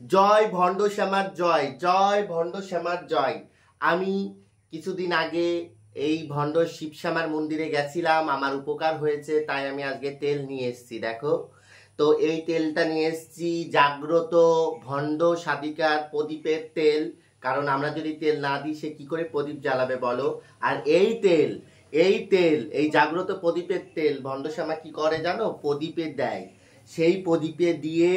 জয় ভণ্ড শ্যামার জয়, জয় ভণ্ড শ্যামার জয়। আমি কিছুদিন আগে এই ভণ্ড শিব শ্যামার মন্দিরে গেছিলাম, আমার উপকার হয়েছে, তাই আমি আজকে তেল নিয়ে এসেছি। দেখো তো এই তেলটা নিয়ে এসেছি জাগ্রত ভণ্ড সাধিকার প্রদীপের তেল। কারণ আমরা যদি তেল না দিই সে কি করে প্রদীপ জ্বালাবে বলো। আর এই তেল এই জাগ্রত প্রদীপের তেল ভণ্ড শ্যামা কি করে জানো, প্রদীপে দেয়। সেই প্রদীপে দিয়ে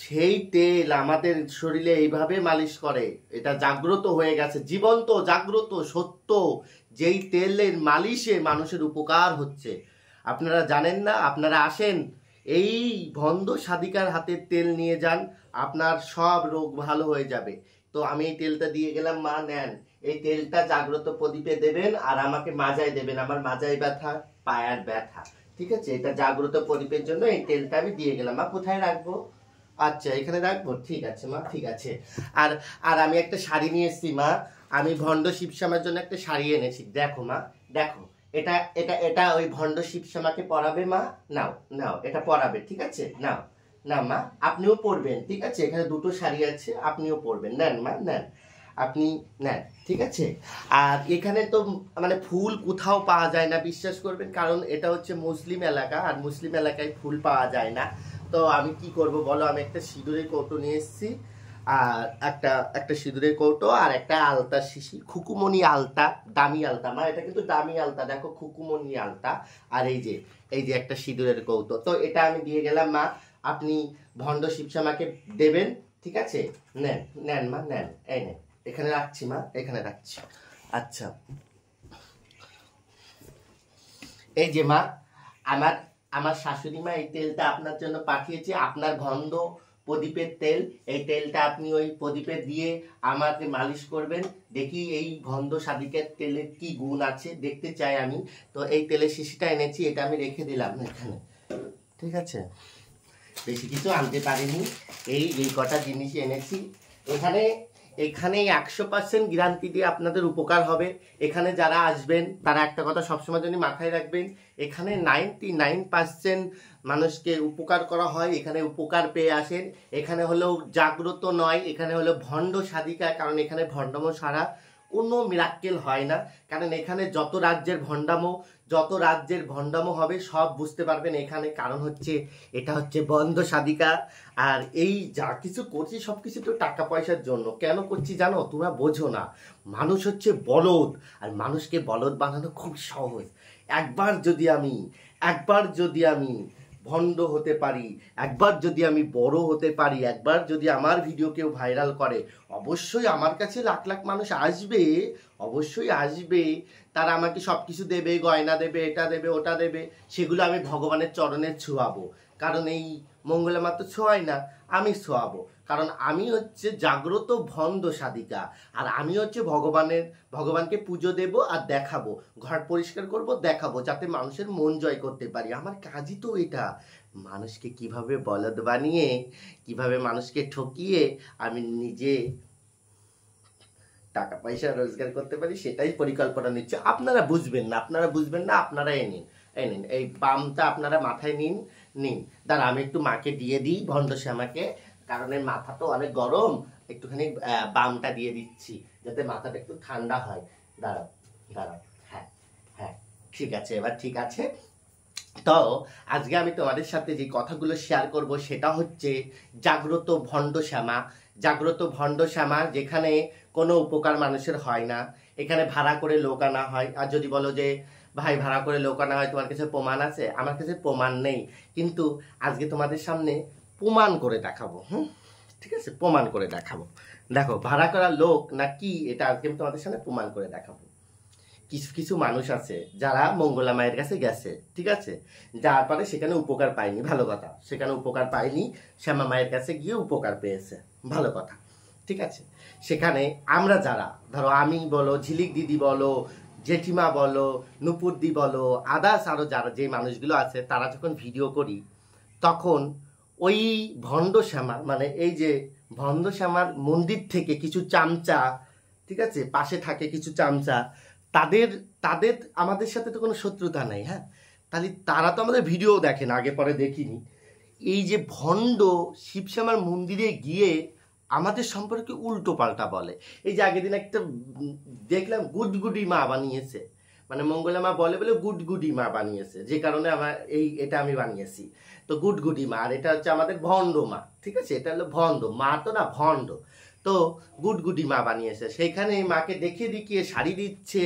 সেই তেল আমাদের শরীরে এইভাবে মালিশ করে। এটা জাগ্রত হয়ে গেছে, জীবন্ত জাগ্রত সত্য, যেই তেলের মালিশে মানুষের উপকার হচ্ছে। আপনারা জানেন না? আপনারা আসেন, এই ভণ্ড সাধিকার হাতের তেল নিয়ে যান, আপনার সব রোগ ভালো হয়ে যাবে। তো আমি এই তেলটা দিয়ে গেলাম, মা নেন। এই তেলটা জাগ্রত প্রদীপে দেবেন আর আমাকে মাজায় দেবেন, আমার মাজায় ব্যথা, পায়ার ব্যথা। ঠিক আছে, এটা জাগ্রত প্রদীপের জন্য এই তেলটা আমি দিয়ে গেলাম। মা কোথায় রাখবো? আচ্ছা এখানে রাখবো, ঠিক আছে মা, ঠিক আছে। আর আর আমি একটা শাড়ি নিয়ে এসেছি মা, আমি ভণ্ড শিবশ্যামার জন্য একটা শাড়ি এনেছি। দেখো মা, দেখো এটা এটা এটা ওই ভণ্ড শিবশ্যামাকে পরাবে মা। নাও নাও, এটা পরাবে, ঠিক আছে? নাও না মা, আপনিও পরবেন, ঠিক আছে? এখানে দুটো শাড়ি আছে, আপনিও পরবেন। নেন মা, নেন, আপনি নেন, ঠিক আছে? আর এখানে তো মানে ফুল কোথাও পাওয়া যায় না, বিশ্বাস করবেন, কারণ এটা হচ্ছে মুসলিম এলাকা, আর মুসলিম এলাকায় ফুল পাওয়া যায় না। তো আমি কি করব বলো, আমি একটা সিঁদুরের কৌটো নিয়ে এসেছি, আর একটা সিঁদুরের কৌটো আর একটা আলতা শিশি, খুকুমনি আলতা, দামি আলতা মা, এটা কিন্তু দামি আলতা, দেখো খুকুমনি আলতা। আর এই যে একটা সিঁদুরের কৌটো। তো এটা আমি দিয়ে গেলাম মা, আপনি ভণ্ড শিবশ্যামাকে দেবেন, ঠিক আছে? নেন নেন মা, নেন, এই নেন, এখানে রাখছি মা, এখানে রাখছি। আচ্ছা এই যে মা, আমার আমার শাশুড়ি মা এই তেলটা আপনার জন্য পাঠিয়েছে, আপনার ভণ্ড প্রদীপের তেল। এই তেলটা আপনি ওই প্রদীপে দিয়ে আমাকে মালিশ করবেন। দেখি এই ভণ্ড সাধিকার তেলের কি গুণ আছে, দেখতে চাই আমি। তো এই তেলের শিশিটা এনেছি, এটা আমি রেখে দিলাম এখানে, ঠিক আছে? বেশি কিছু আনতে পারিনি, এই কটা জিনিস এনেছি। এখানে 100% গ্যারান্টি দিয়ে আপনাদের উপকার হবে। এখানে যারা আসবেন তারা একটা কথা সবসময় জন্য মাথায় রাখবেন, এখানে 99% মানুষকে উপকার করা হয়, এখানে উপকার পেয়ে আসেন। এখানে হলো জাগ্রত নয়, এখানে হলো ভণ্ড সাধিকা, কারণ এখানে ভণ্ডামো সারা কোনো মিরাক্কেল হয় না। কারণ এখানে যত রাজ্যের ভণ্ডামো হবে সব বুঝতে পারবেন এখানে, কারণ হচ্ছে এটা হচ্ছে ভণ্ড সাধিকা। আর এই যা কিছু করছি সব কিছু তো টাকা পয়সার জন্য। কেন করছি জানো? তোমরা বোঝো না। মানুষ হচ্ছে বলদ, আর মানুষকে বলদ বানানো খুব সহজ। একবার যদি আমি ভণ্ড হতে পারি, একবার যদি আমি বড় হতে পারি, একবার যদি আমার ভিডিও কেউ ভাইরাল করে, অবশ্যই আমার কাছে লাখ লাখ মানুষ আসবে, অবশ্যই আসবে। তারা আমাকে সব কিছু দেবে, গয়না দেবে, এটা দেবে, ওটা দেবে, সেগুলো আমি ভগবানের চরণে ছোঁয়াবো। কারণ এই মঙ্গলা মা তো ছোঁয়াই না, আমি ছোঁয়াবো। কারণ আমি হচ্ছে জাগ্রত ভণ্ড সাধিকা, আর আমি হচ্ছে ভগবানকে পুজো দেব আর দেখাবো, ঘর পরিষ্কার করব, দেখাবো, যাতে মানুষের মন জয় করতে পারি। আমার কাজই তো এটা, মানুষকে কিভাবে বলদ বানিয়ে, কিভাবে মানুষকে ঠকিয়ে আমি নিজে টাকা পয়সা রোজগার করতে পারি, সেটাই পরিকল্পনা নিচ্ছে। আপনারা বুঝবেন না, আপনারা এই নিন এই বামটা আপনারা মাথায় নিন। দাঁড়া আমি একটু মাকে দিয়ে দিই, ভণ্ড শ্যামাকে, কারণ এর মাথা তো অনেক গরম, একটুখানি বামটা দিয়ে দিচ্ছি যাতে মাথাটা একটু ঠান্ডা হয়। দাঁড়াও, হ্যাঁ হ্যাঁ, ঠিক আছে, এবার ঠিক আছে। তো আজকে আমি তোমাদের সাথে যে কথাগুলো শেয়ার করব সেটা হচ্ছে জাগ্রত ভণ্ড শ্যামা, যেখানে কোনো উপকার মানুষের হয় না। এখানে ভাড়া করে লোক আনা হয়। আর যদি বলো যে ভাই ভাড়া করে লোক আনা হয়, তোমার কাছে প্রমাণ আছে? আমার কাছে প্রমাণ নেই, কিন্তু আজকে তোমাদের সামনে প্রমাণ করে দেখাবো। ঠিক আছে, প্রমাণ করে দেখাবো। দেখো ভাড়া করা লোক না কি, এটা আজকে আমি তোমাদের সামনে প্রমাণ করে দেখাবো। কিছু কিছু মানুষ আছে যারা মঙ্গলা মায়ের কাছে গেছে, ঠিক আছে, যার পরে সেখানে উপকার পায়নি, ভালো কথা, সেখানে উপকার পায়নি, শ্যামা মায়ের কাছে গিয়ে উপকার পেয়েছে, ভালো কথা, ঠিক আছে। সেখানে আমরা যারা, ধরো আমি বলো, ঝিলিক দিদি বলো, জেঠিমা বলো, নুপুরদি বলো, আদার্স আরও যারা যে মানুষগুলো আছে, তারা যখন ভিডিও করি তখন ওই ভণ্ড শ্যামা, মানে এই যে ভণ্ড শ্যামার মন্দির থেকে কিছু চামচা, ঠিক আছে, পাশে থাকে কিছু চামচা, তাদের তাদের আমাদের সাথে তো কোনো শত্রুতা নাই। হ্যাঁ, তাহলে তারা তো আমাদের ভিডিও দেখে না, আগে পরে দেখিনি। এই যে ভণ্ড শিবশ্যামার মন্দিরে গিয়ে আমাদের সম্পর্কে উল্টো পাল্টা বলে। এই যে আগের দিন একটা দেখলাম গুডগুডি মা বানিয়েছে, মানে মঙ্গলা মা বলে বলে গুডগুডি মা বানিয়েছে, যে কারণে আমার এটা আমি বানিয়েছি। তো গুডগুডি মা, আর এটা হচ্ছে আমাদের ভণ্ড মা, ঠিক আছে, এটা হলো ভণ্ড মা, তো না ভণ্ড। তো গুডগুডি মা বানিয়েছে, সেইখানে মাকে দেখিয়ে দেখিয়ে শাড়ি দিচ্ছে,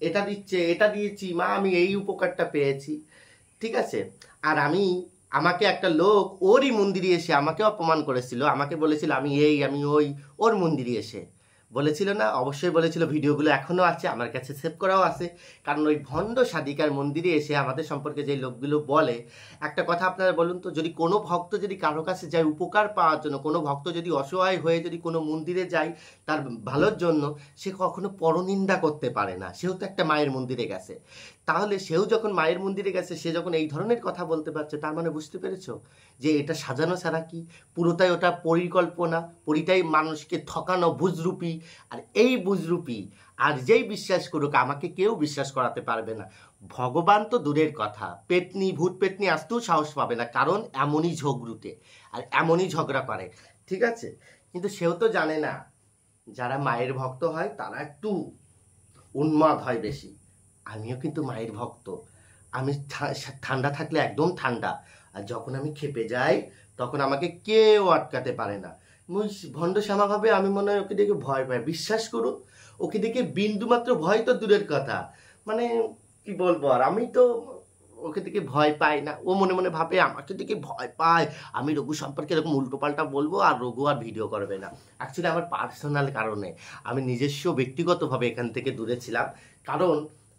এটা দিচ্ছে, এটা দিয়েছি মা, আমি এই উপকারটা পেয়েছি, ঠিক আছে। আর আমাকে একটা লোক ওরই মন্দিরে এসে আমাকে অপমান করেছিল, আমাকে বলেছিল আমি এই আমি ওই, ওর মন্দিরে এসে বলেছিল না, অবশ্যই বলেছিল, ভিডিওগুলো এখনও আছে আমার কাছে, সেভ করাও আছে। কারণ ওই ভণ্ড সাধিকার মন্দিরে এসে আমাদের সম্পর্কে যে লোকগুলো বলে, একটা কথা আপনারা বলুন তো, যদি কোনো ভক্ত যদি কারো কাছে যায় উপকার পাওয়ার জন্য, কোনো ভক্ত যদি অসহায় হয়ে যদি কোনো মন্দিরে যায় তার ভালোর জন্য, সে কখনো পরনিন্দা করতে পারে না, সেও তো একটা মায়ের মন্দিরে গেছে। তাহলে সেও যখন মায়ের মন্দিরে গেছে, সে যখন এই ধরনের কথা বলতে পারছে, তার মানে বুঝতে পেরেছো যে এটা সাজানো ছাড়া কি, পুরোটাই ওটা পরিকল্পনা, পুরিটাই মানুষকে ঠকানো বুজরুপি। আর এই বুজরুপি আর যেই বিশ্বাস করুক, আমাকে কেউ বিশ্বাস করাতে পারবে না। ভগবান তো দূরের কথা, পেতনি ভূত পেতনি আসতেও সাহস পাবে না, কারণ এমনই ঝগড়ুটে আর এমনই ঝগড়া করে, ঠিক আছে। কিন্তু সেও তো জানে না যারা মায়ের ভক্ত হয় তারা একটু উন্মাদ হয় বেশি। আমিও কিন্তু মায়ের ভক্ত, আমি ঠান্ডা থাকলে একদম ঠান্ডা, আর যখন আমি খেপে যাই তখন আমাকে কেউ আটকাতে পারে না। মুই ভণ্ড শ্যামা ভাবে আমি মনে হয় ওকে দেখে ভয় পাই, বিশ্বাস করুন, ওকে দেখে বিন্দুমাত্র ভয় তো দূরের কথা, মানে কি বলবো, আর আমি তো ওকে দেখে ভয় পাই না। ও মনে মনে ভাবে আমাকে দেখে ভয় পায়, আমি রঘু সম্পর্কে এরকম উল্টোপাল্টা বলবো আর রঘু আর ভিডিও করবে না। অ্যাকচুয়ালি আমার পার্সোনাল কারণে আমি নিজস্ব ব্যক্তিগতভাবে এখান থেকে দূরে ছিলাম, কারণ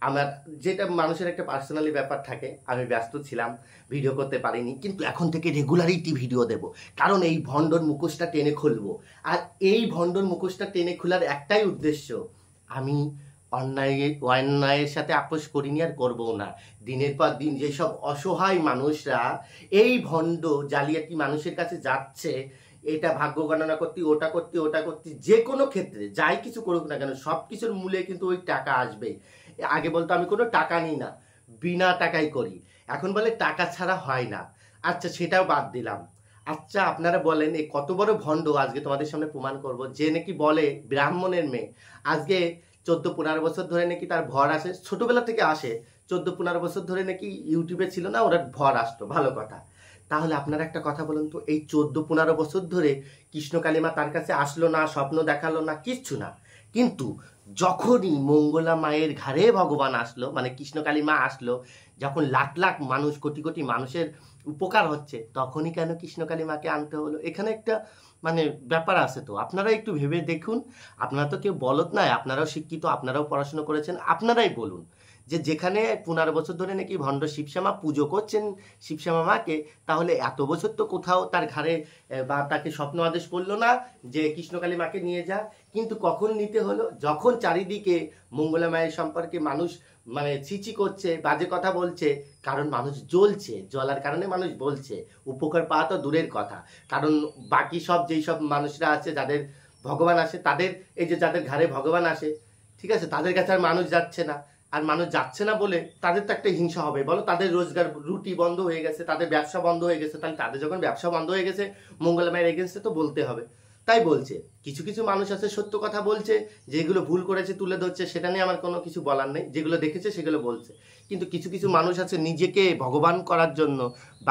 আমার যেটা মানুষের একটা পার্সোনালি ব্যাপার থাকে, আমি ব্যস্ত ছিলাম, ভিডিও করতে পারিনি। কিন্তু এখন থেকে রেগুলারিটি ভিডিও দেব, কারণ এই ভণ্ডর মুখোশটা টেনে খুলবো। আর এই ভণ্ডর মুখোশটা টেনে খোলার একটাই উদ্দেশ্য, আমি অন্যায়ের সাথে আপোষ করিনি আর করবও না। দিনের পর দিন যেসব অসহায় মানুষরা এই ভণ্ড জালিয়াতি মানুষের কাছে যাচ্ছে, এটা ভাগ্য গণনা করতে, ওটা করতে, ওটা করতে, যে কোনো ক্ষেত্রে যাই কিছু করুক না কেন, সব কিছুর মূলে কিন্তু ওই টাকা আসবে। আগে বলতো আমি কোনো টাকা নিই না, বিনা টাকাই করি, এখন বলে টাকা ছাড়া হয় না। আচ্ছা সেটাও বাদ দিলাম। আচ্ছা আপনারা বলেন এই কত বড় ভণ্ড, আজকে তোমাদের সামনে প্রমাণ করব। যে নাকি বলে ব্রাহ্মণের মেয়ে, আজকে 14-15 বছর ধরে নাকি তার ভর আসে, ছোটবেলা থেকে আসে, 14-15 বছর ধরে নাকি ইউটিউবে ছিল না, ওরা ভর আসতো, ভালো কথা। তাহলে আপনারা একটা কথা বলুন তো, এই 14-15 বছর ধরে কৃষ্ণ কালিমা তার কাছে আসলো না, স্বপ্ন দেখালো না, কিচ্ছু না। কিন্তু যখনই মঙ্গলা মায়ের ঘাড়ে ভগবান আসলো, মানে কৃষ্ণ কালিমা আসলো, যখন লাখ লাখ মানুষ, কোটি কোটি মানুষের উপকার হচ্ছে, তখনই কেন কৃষ্ণ কালিমাকে আনতে হলো? এখানে একটা মানে ব্যাপার আছে। তো আপনারা একটু ভেবে দেখুন, আপনারা তো কেউ বলদ নয়, আপনারাও শিক্ষিত, আপনারাও পড়াশোনা করেছেন, আপনারাই বলুন যে যেখানে 15 বছর ধরে নাকি ভণ্ড শিবশ্যামা পুজো করছেন শিবশ্যামা মাকে, তাহলে এত বছর তো কোথাও তার ঘাড়ে বা তাকে স্বপ্ন আদেশ করলো না যে কৃষ্ণকালী মাকে নিয়ে যা। কিন্তু কখন নিতে হলো? যখন চারিদিকে মঙ্গলা মায়ের সম্পর্কে মানুষ মানে ছিচি করছে, বাজে কথা বলছে, কারণ মানুষ জ্বলছে, জ্বলার কারণে মানুষ বলছে, উপকার পাওয়া তো দূরের কথা। কারণ বাকি সব যেই সব মানুষরা আছে যাদের ভগবান আসে, তাদের এই যে যাদের ঘাড়ে ভগবান আসে, ঠিক আছে, তাদের কাছে আর মানুষ যাচ্ছে না। আর মানুষ যাচ্ছে না বলে তাদের তো একটা হিংসা হবে, বলো, তাদের রোজগার রুটি বন্ধ হয়ে গেছে, তাদের ব্যবসা বন্ধ হয়ে গেছে, তাহলে তাদের যখন ব্যবসা বন্ধ হয়ে গেছে মঙ্গলা মায়ের এগেনস্টে তো বলতে হবে। তাই বলছে, কিছু কিছু মানুষ আছে সত্য কথা বলছে, যেগুলো ভুল করেছে তুলে ধরছে, সেটা নিয়ে আমার কোনো কিছু বলার নেই, যেগুলো দেখেছে সেগুলো বলছে। কিন্তু কিছু কিছু মানুষ আছে নিজেকে ভগবান করার জন্য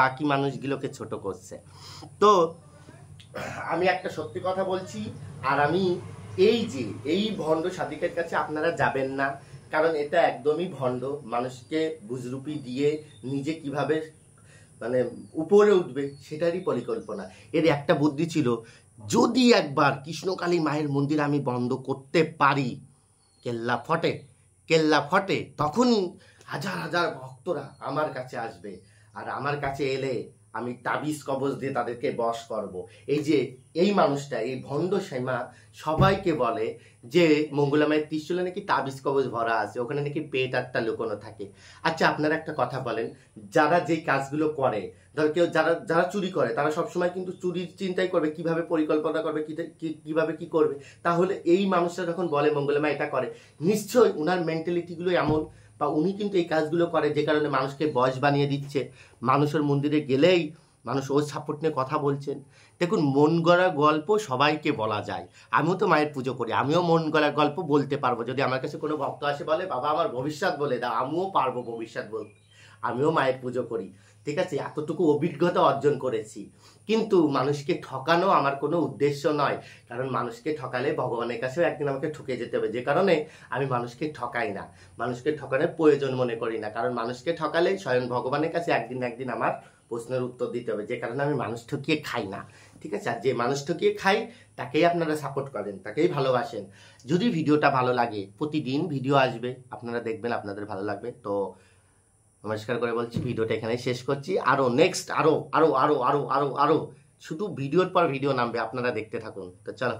বাকি মানুষগুলোকে ছোট করছে। তো আমি একটা সত্যি কথা বলছি, আর আমি এই ভণ্ড সাধিকের কাছে আপনারা যাবেন না, কারণ এটা একদমই ভণ্ড। মানুষকে বুজরুপি দিয়ে নিজে কিভাবে মানে উপরে উঠবে সেটারই পরিকল্পনা। এর একটা বুদ্ধি ছিল, যদি একবার কৃষ্ণকালী মায়ের মন্দির আমি বন্ধ করতে পারি, কেল্লা ফটে, কেল্লা ফটে, তখনই হাজার হাজার ভক্তরা আমার কাছে আসবে, আর আমার কাছে এলে আমি তাবিজ কবজ দিয়ে তাদেরকে বশ করব। এই যে এই মানুষটা, এই ভণ্ড শ্যামা সবাইকে বলে যে মঙ্গলা মায়ের ত্রিশূলে নাকি তাবিজ কবজ ভরা আছে, ওখানে নাকি পেট আটটা লুকোনো থাকে। আচ্ছা আপনারা একটা কথা বলেন, যারা যেই কাজগুলো করে, ধর কেউ যারা যারা চুরি করে, তারা সবসময় কিন্তু চুরির চিন্তাই করবে, কিভাবে পরিকল্পনা করবে, কিভাবে কি করবে। তাহলে এই মানুষটা যখন বলে মঙ্গলা মা এটা করে, নিশ্চয়ই উনার মেন্টালিটিগুলো এমন, বা উনি কিন্তু এই কাজগুলো করে যে কারণে মানুষকে বশ বানিয়ে দিচ্ছে। মানুষের মন্দিরে গেলেই মানুষ ওর সাপোর্ট নিয়ে কথা বলছেন, দেখুন, মন গড়া গল্প সবাইকে বলা যায়। আমিও তো মায়ের পুজো করি, আমিও মন গড়া গল্প বলতে পারবো। যদি আমার কাছে কোনো ভক্ত আসে বলে বাবা আমার ভবিষ্যৎ বলে দাও, আমিও পারবো ভবিষ্যৎ বলতে। আমিও মায়ের পুজো করি, ঠিক আছে, এতটুকু অভিজ্ঞতা অর্জন করেছি। কিন্তু মানুষকে ঠকানো আমার কোনো উদ্দেশ্য নয়, কারণ মানুষকে ঠকালে ভগবানের কাছেও একদিন আমাকে ঠকে যেতে হবে। যে কারণে আমি মানুষকে ঠকাই না, মানুষকে ঠকানোর প্রয়োজন মনে করি না, কারণ মানুষকে ঠকালে স্বয়ং ভগবানের কাছে একদিন না একদিন আমার প্রশ্নের উত্তর দিতে হবে। যে কারণে আমি মানুষ ঠকিয়ে খাই না, ঠিক আছে। আর যে মানুষ ঠকিয়ে খাই তাকেই আপনারা সাপোর্ট করেন, তাকেই ভালোবাসেন। যদি ভিডিওটা ভালো লাগে, প্রতিদিন ভিডিও আসবে, আপনারা দেখবেন, আপনাদের ভালো লাগবে। তো নমস্কার করে বলছি, ভিডিওটা এখানে শেষ করছি। আরও নেক্সট আরও আরও আরও আরও আরও আরও শুধু ভিডিওর পর ভিডিও নামবে, আপনারা দেখতে থাকুন। তো চলো।